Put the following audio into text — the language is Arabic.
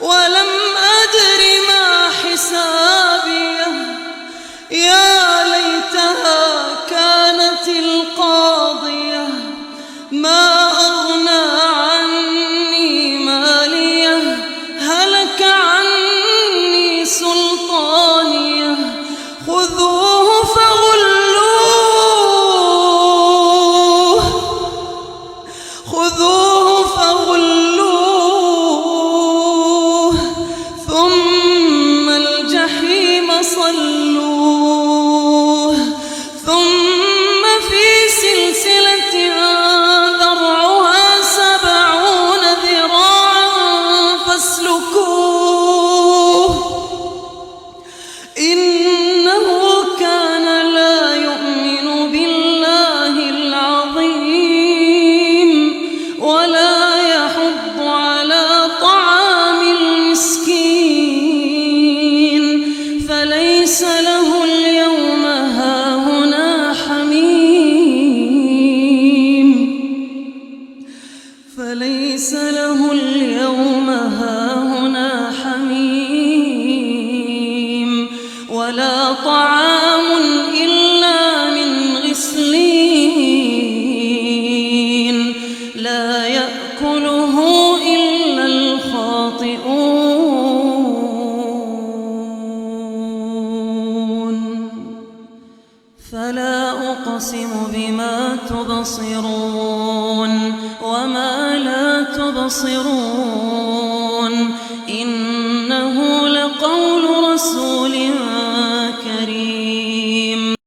ولم أدر ما حسابيه يا ليتها كانت القاضية ما أغنى عني ماليه هلك عني سلطانيه خذوه فغلوه ثم الجحيم صلوه ثم في سلسلة ذرعها 70 ذراعا فاسلكوه إنه كان لا يؤمن بالله العظيم ولا يحض على طعام المسكين فليس له اليوم هاهنا حميم ولا طعام إلا من غسلين لا يأكله إلا الخاطئون فلا أقسم بما تبصرون وما لا تبصرون